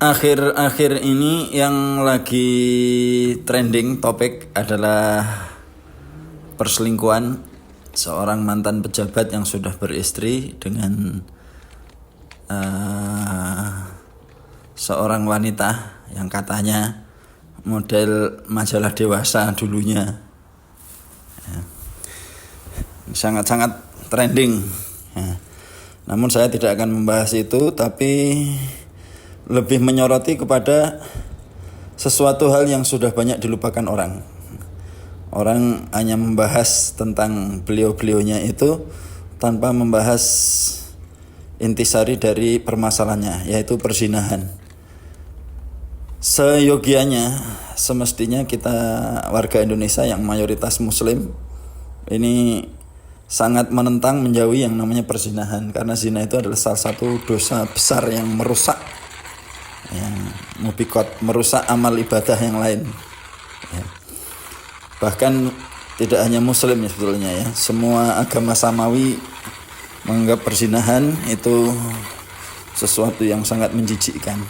Akhir-akhir ini yang lagi trending topik adalah perselingkuhan seorang mantan pejabat yang sudah beristri dengan seorang wanita yang katanya model majalah dewasa dulunya. Sangat-sangat trending. Namun saya tidak akan membahas itu, tapi lebih menyoroti kepada sesuatu hal yang sudah banyak dilupakan orang. Orang hanya membahas tentang beliau-beliaunya itu tanpa membahas intisari dari permasalahannya, yaitu perzinahan. Seyogianya, semestinya kita warga Indonesia yang mayoritas muslim ini sangat menentang, menjauhi yang namanya perzinahan, karena zina itu adalah salah satu dosa besar yang merusak, mubikot, merusak amal ibadah yang lain. Bahkan tidak hanya muslim ya sebetulnya ya, semua agama samawi menganggap perzinahan itu sesuatu yang sangat menjijikkan.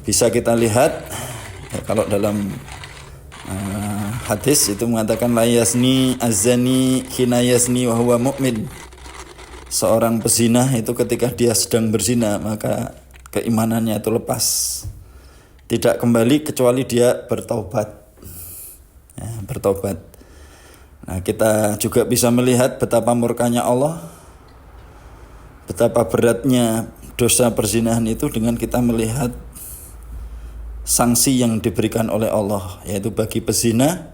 Bisa kita lihat ya, kalau dalam hadis itu mengatakan la yazni azani hina yazni wa huwa mu'min. Seorang pezina itu ketika dia sedang berzina maka keimanannya itu lepas, tidak kembali kecuali dia bertaubat. Bertaubat. Nah, kita juga bisa melihat betapa murkanya Allah, betapa beratnya dosa perzinahan itu dengan kita melihat sanksi yang diberikan oleh Allah, yaitu bagi pezina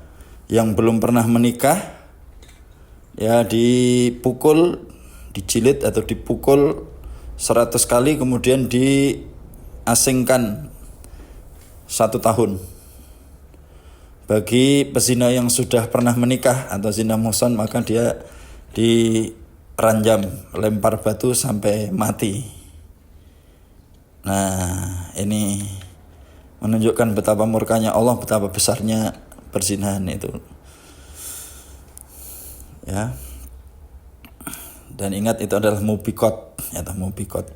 yang belum pernah menikah ya dipukul, dijilid atau dipukul 100 kali, kemudian diasingkan 1 tahun. Bagi pezina yang sudah pernah menikah atau zina muhsan, maka dia diranjam, lempar batu sampai mati. Nah, ini menunjukkan betapa murkanya Allah, betapa besarnya perzinahan itu. Ya. Dan ingat, itu adalah mubikot,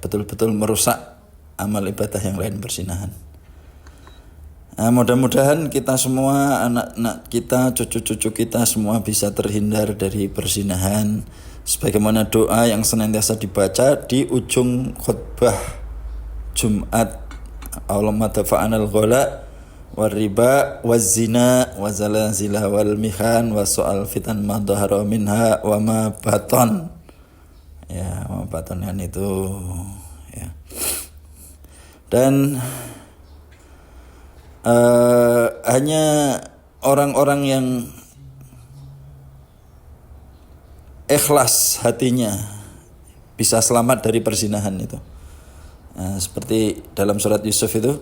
betul-betul merusak amal ibadah yang lain, perzinahan. Nah, mudah-mudahan kita semua, anak-anak kita, cucu-cucu kita semua bisa terhindar dari perzinahan, sebagaimana doa yang senantiasa dibaca di ujung khutbah Jumat, Allahumma dafa'anal ghala war riba waz zina wa zalazila wal mihan wa soal fitan ma dhahara minha wa ma baton. Ya, ma batonnya itu ya. Dan hanya orang-orang yang ikhlas hatinya bisa selamat dari perzinahan itu. Seperti dalam surat Yusuf itu,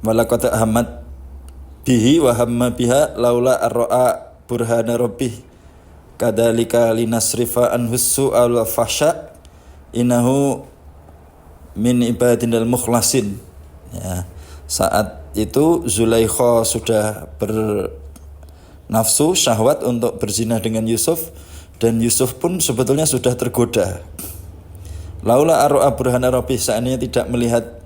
walaqad hammat bihi wa hamma biha laula arra'a burhana rabbih kadzalika linasrifa anhu su'al wa fahsya innahu min ibadinal mukhlasin. Ya, saat itu Zulaikha sudah bernafsu syahwat untuk berzina dengan Yusuf, dan Yusuf pun sebetulnya sudah tergoda. Laula arra'a burhana rabbih, seandainya tidak melihat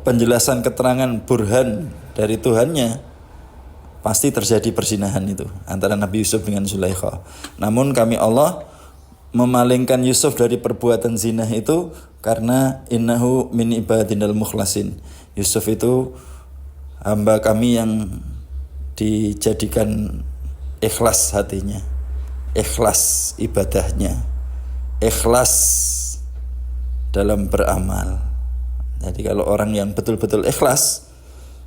penjelasan keterangan burhan dari Tuhannya, pasti terjadi perzinahan itu antara Nabi Yusuf dengan Zulaikha. Namun kami Allah memalingkan Yusuf dari perbuatan zina itu karena innahu min ibadinal mukhlasin. Yusuf itu hamba kami yang dijadikan ikhlas hatinya, ikhlas ibadahnya, ikhlas dalam beramal. Jadi kalau orang yang betul-betul ikhlas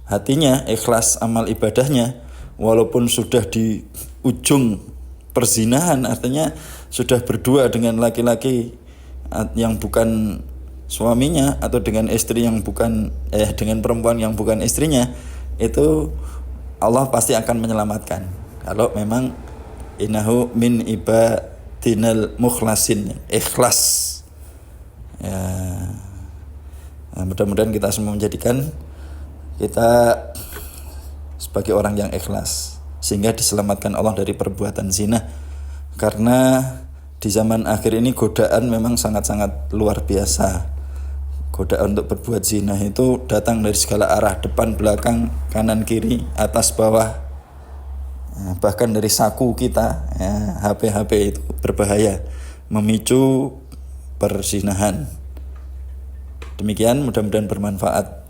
hatinya, ikhlas amal ibadahnya, walaupun sudah di ujung perzinahan, artinya sudah berdua dengan laki-laki yang bukan suaminya atau dengan istri yang bukan dengan perempuan yang bukan istrinya, itu Allah pasti akan menyelamatkan kalau memang innahu min ibadinal mukhlasin, ikhlas ya. Nah, mudah-mudahan kita semua menjadikan kita sebagai orang yang ikhlas sehingga diselamatkan Allah dari perbuatan zina, karena Di zaman akhir ini godaan memang sangat-sangat luar biasa. Godaan untuk berbuat zina itu datang dari segala arah, depan, belakang, kanan, kiri, atas, bawah, bahkan dari saku kita, ya, HP itu berbahaya, memicu perzinahan. Demikian, mudah-mudahan bermanfaat.